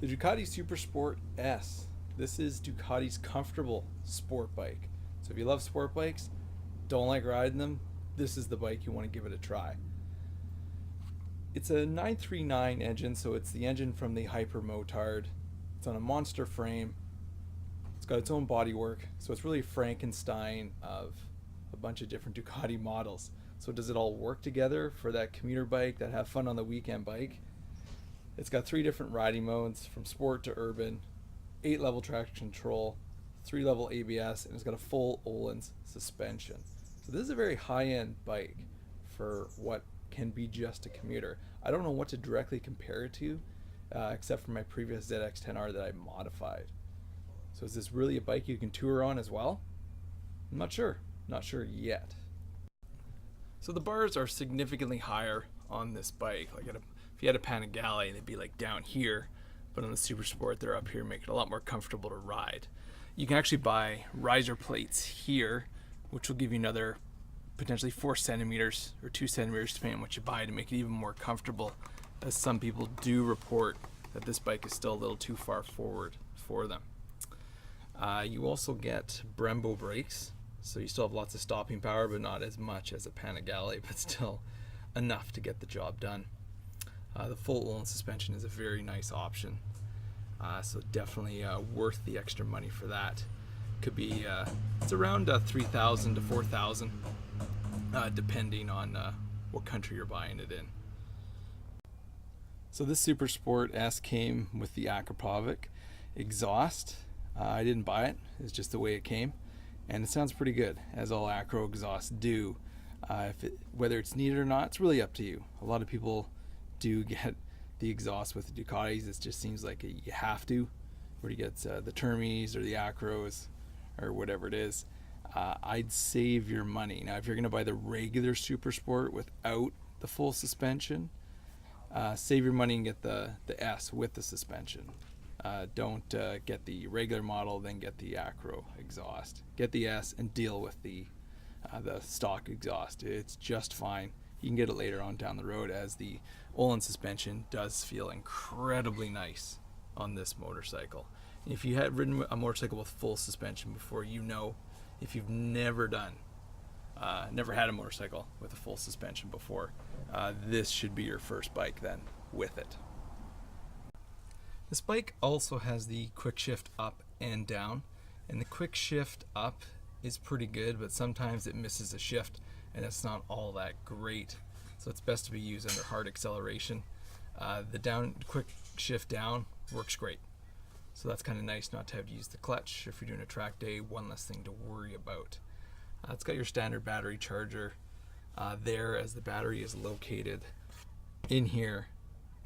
The Ducati Supersport S. This is Ducati's comfortable sport bike. So if you love sport bikes, don't like riding them, this is the bike you want to give it a try. It's a 939 engine, so it's the engine from the Hyper Motard. It's on a monster frame. It's got its own bodywork, so it's really a Frankenstein of a bunch of different Ducati models. So does it all work together for that commuter bike, that have fun on the weekend bike? It's got 3 different riding modes, from sport to urban, 8-level traction control, 3-level ABS, and it's got a full Öhlins suspension. So this is a very high-end bike for what can be just a commuter. I don't know what to directly compare it to, except for my previous ZX-10R that I modified. So is this really a bike you can tour on as well? I'm not sure yet. So the bars are significantly higher on this bike. Like if you had a Panigale, they'd be like down here, but on the Supersport they're up here, making it a lot more comfortable to ride. You can actually buy riser plates here, which will give you another potentially 4 centimeters or 2 centimeters depending on what you buy, to make it even more comfortable, as some people do report that this bike is still a little too far forward for them. You also get Brembo brakes, so you still have lots of stopping power, but not as much as a Panigale, but still enough to get the job done. The full Öhlins suspension is a very nice option, so definitely worth the extra money for that. Could be it's around 3,000 to 4,000, depending on what country you're buying it in. So this Supersport S came with the AKRAPOVIC exhaust. I didn't buy it; it's just the way it came, and it sounds pretty good, as all Acro exhausts do. Whether it's needed or not, it's really up to you. A lot of people do get the exhaust with the Ducatis. It just seems like you have to, where you get the Termis or the Acros or whatever it is. I'd save your money. Now if you're going to buy the regular Supersport without the full suspension, save your money and get the S with the suspension. Don't get the regular model, then get the Acro exhaust. Get the S and deal with the stock exhaust. It's just fine. You can get it later on down the road, as the Öhlins suspension does feel incredibly nice on this motorcycle. And if you had ridden a motorcycle with full suspension before, you know. If you've never had a motorcycle with a full suspension before, this should be your first bike then with it. This bike also has the quick shift up and down, and the quick shift up is pretty good, but sometimes it misses a shift and it's not all that great, so it's best to be used under hard acceleration. The quick shift down works great, so that's kind of nice not to have to use the clutch. If you're doing a track day, one less thing to worry about. It's got your standard battery charger there, as the battery is located in here,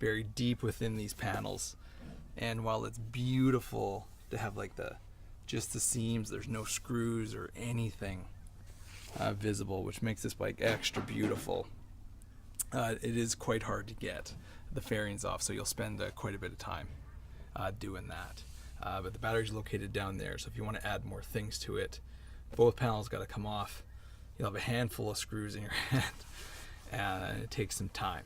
buried deep within these panels. And while it's beautiful to have like just the seams, there's no screws or anything visible, which makes this bike extra beautiful. It is quite hard to get the fairings off, so you'll spend quite a bit of time doing that. But the battery's located down there, so if you want to add more things to it, both panels got to come off. You'll have a handful of screws in your hand, and it takes some time.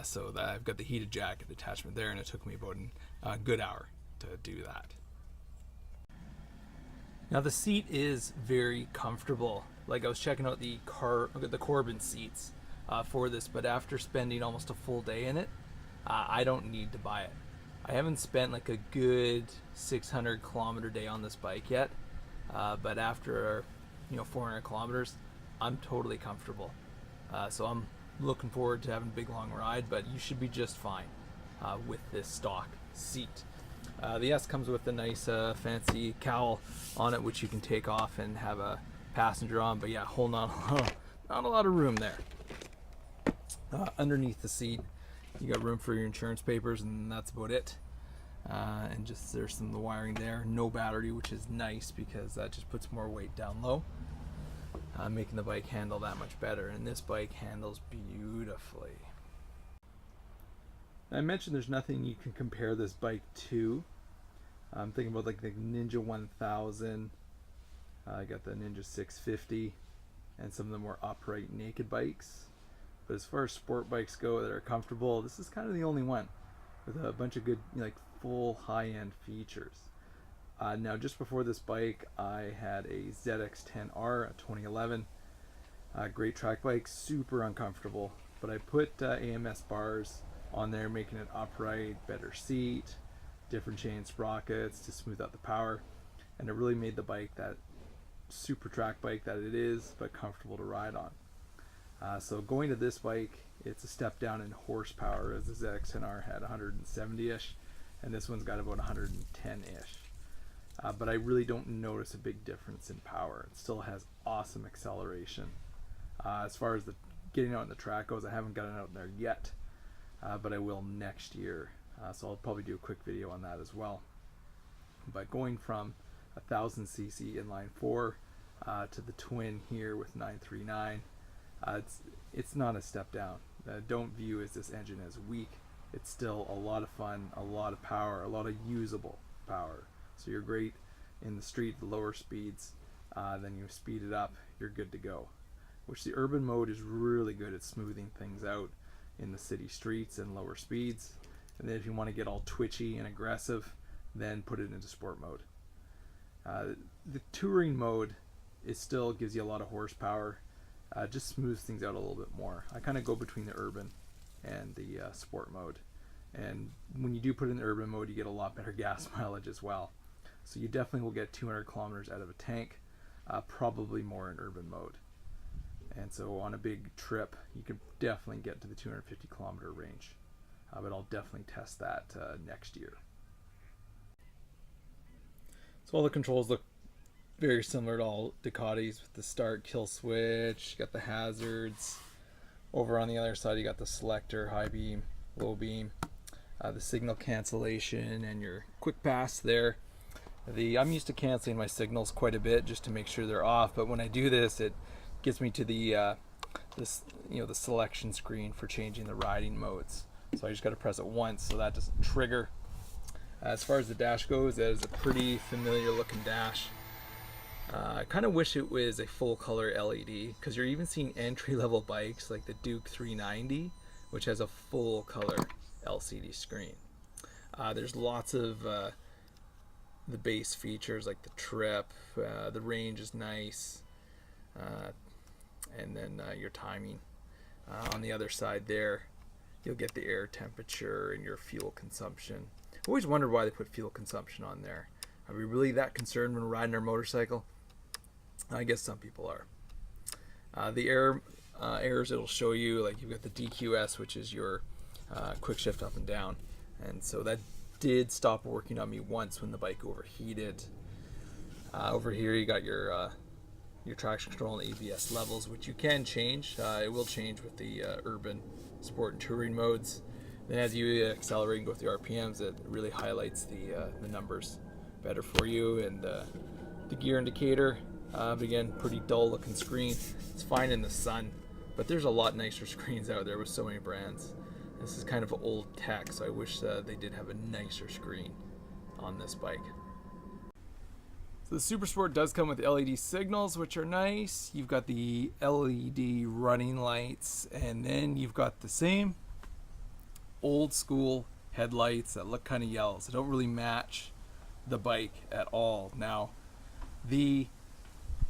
So I've got the heated jacket attachment there, and it took me about a good hour to do that. Now the seat is very comfortable. Like, I was checking out the Corbin seats for this, but after spending almost a full day in it, I don't need to buy it. I haven't spent like a good 600 kilometer day on this bike yet, but after 400 kilometers, I'm totally comfortable. So I'm looking forward to having a big long ride, but you should be just fine with this stock seat. The S comes with a nice fancy cowl on it, which you can take off and have a passenger on, but yeah, not a lot of room there. Underneath the seat, you got room for your insurance papers, and that's about it. And just there's some of the wiring there. No battery, which is nice because that just puts more weight down low, making the bike handle that much better. And this bike handles beautifully. I mentioned there's nothing you can compare this bike to. I'm thinking about like the Ninja 1000. I got the Ninja 650 and some of the more upright naked bikes. But as far as sport bikes go that are comfortable, this is kind of the only one. with a bunch of good, like, full high-end features. Now, just before this bike, I had a ZX10R, a 2011. Great track bike, super uncomfortable, but I put AMS bars on there, making it upright, better seat, different chain sprockets to smooth out the power, and it really made the bike that super track bike that it is, but comfortable to ride on. So going to this bike, it's a step down in horsepower, as the ZX10R had 170-ish, and this one's got about 110-ish. But I really don't notice a big difference in power. It still has awesome acceleration. As far as the getting out on the track goes, I haven't gotten out there yet, but I will next year. So I'll probably do a quick video on that as well. But going from 1000cc inline 4 to the twin here with 939, it's not a step down. Don't view as this engine as weak. It's still a lot of fun, a lot of power, a lot of usable power. So you're great in the street, the lower speeds, then you speed it up, you're good to go. Which the urban mode is really good at smoothing things out in the city streets and lower speeds. And then if you want to get all twitchy and aggressive, then put it into sport mode. The touring mode still gives you a lot of horsepower, just smooths things out a little bit more. I kind of go between the urban and the sport mode. And when you do put it in the urban mode, you get a lot better gas mileage as well. So you definitely will get 200 kilometers out of a tank, probably more in urban mode. And so on a big trip, you could definitely get to the 250 kilometer range. But I'll definitely test that next year. So all the controls look very similar to all Ducatis, with the start kill switch, you got the hazards. Over on the other side, you got the selector, high beam, low beam, the signal cancellation, and your quick pass there. I'm used to canceling my signals quite a bit just to make sure they're off, but when I do this, it gets me to the the selection screen for changing the riding modes. So I just got to press it once so that doesn't trigger. As far as the dash goes, that is a pretty familiar looking dash. I kind of wish it was a full color LED, because you're even seeing entry level bikes like the Duke 390, which has a full color LCD screen. There's lots of the base features like the trip, the range is nice, and then your timing. On the other side there, you'll get the air temperature and your fuel consumption. I always wondered why they put fuel consumption on there. Are we really that concerned when we're riding our motorcycle? I guess some people are. The errors it'll show you, like you've got the DQS, which is your quick shift up and down, and so that did stop working on me once when the bike overheated. Over here you got your traction control and ABS levels, which you can change. It will change with the urban, sport, and touring modes. Then as you accelerate and go through RPMs, it really highlights the numbers better for you. And the gear indicator, again, pretty dull looking screen. It's fine in the sun, but there's a lot nicer screens out there with so many brands. This is kind of old tech, so I wish they did have a nicer screen on this bike. So the Supersport does come with LED signals, which are nice. You've got the LED running lights, and then you've got the same old school headlights that look kind of yellow, so don't really match the bike at all. Now, the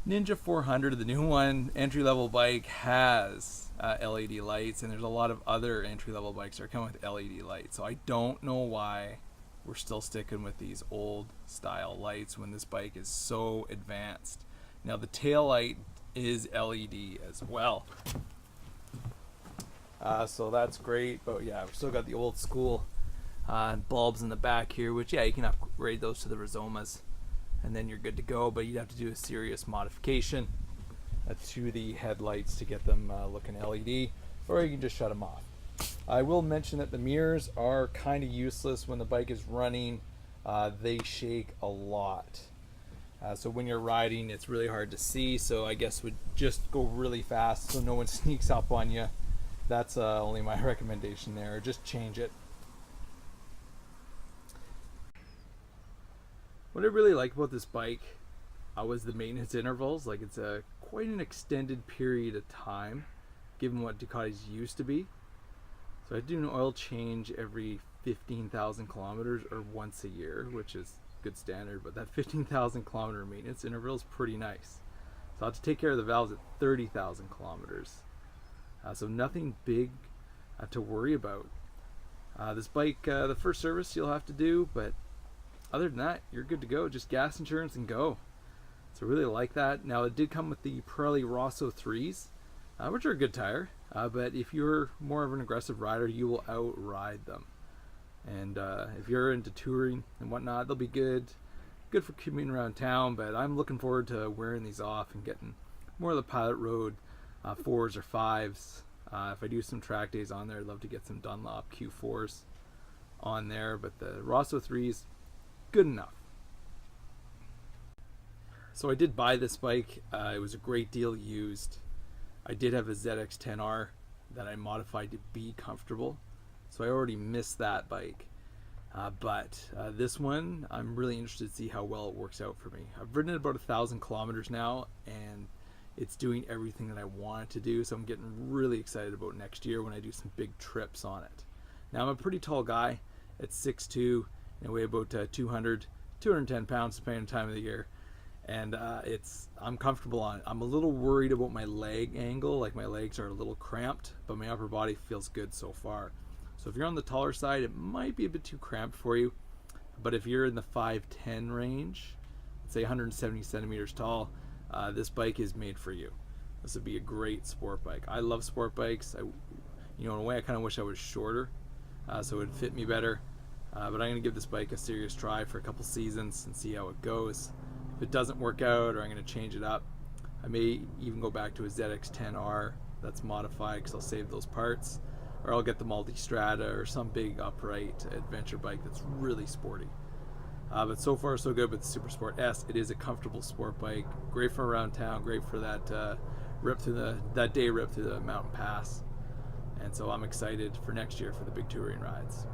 Ninja 400, the new one, entry-level bike, has LED lights, and there's a lot of other entry-level bikes that are coming with LED lights. So I don't know why we're still sticking with these old style lights when this bike is so advanced. Now the tail light is LED as well, so that's great. But yeah, we've still got the old school bulbs in the back here, which, yeah, you can upgrade those to the Rizomas, and then you're good to go. But you'd have to do a serious modification to the headlights to get them looking LED, or you can just shut them off. I will mention that the mirrors are kind of useless when the bike is running. They shake a lot, so when you're riding, it's really hard to see. So I guess would just go really fast so no one sneaks up on you. That's only my recommendation there. Just change it. What I really like about this bike was the maintenance intervals. Like, it's quite an extended period of time given what Ducatis used to be. So I do an oil change every 15,000 kilometers or once a year, which is good standard, but that 15,000 kilometer maintenance interval is pretty nice. So I have to take care of the valves at 30,000 kilometers. So nothing big to worry about. This bike, the first service you'll have to do, but other than that, you're good to go. Just gas insurance and go. So I really like that. Now it did come with the Pirelli Rosso 3s, which are a good tire, but if you're more of an aggressive rider, you will outride them. And if you're into touring and whatnot, they'll be good for commuting around town, but I'm looking forward to wearing these off and getting more of the pilot road 4s or 5s. If I do some track days on there, I'd love to get some Dunlop Q4s on there, but the Rosso 3s, good enough. So I did buy this bike. It was a great deal used. I did have a ZX10R that I modified to be comfortable, so I already missed that bike. But this one, I'm really interested to see how well it works out for me. I've ridden it about 1,000 kilometers now, and it's doing everything that I want it to do, so I'm getting really excited about next year when I do some big trips on it. Now, I'm a pretty tall guy at 6'2", and I weigh about 210 pounds depending on the time of the year, and I'm comfortable on it. I'm a little worried about my leg angle, like my legs are a little cramped, but my upper body feels good so far. So if you're on the taller side, it might be a bit too cramped for you, but if you're in the 5'10" range, say 170 centimeters tall, this bike is made for you. This would be a great sport bike. I love sport bikes. In a way, I kind of wish I was shorter, so it would fit me better. But I'm going to give this bike a serious try for a couple seasons and see how it goes. If it doesn't work out, or I'm going to change it up, I may even go back to a ZX10R that's modified because I'll save those parts, or I'll get the Multistrada or some big upright adventure bike that's really sporty. But so far so good with the Supersport S. It is a comfortable sport bike, great for around town, great for that day rip through the mountain pass. And so I'm excited for next year for the big touring rides.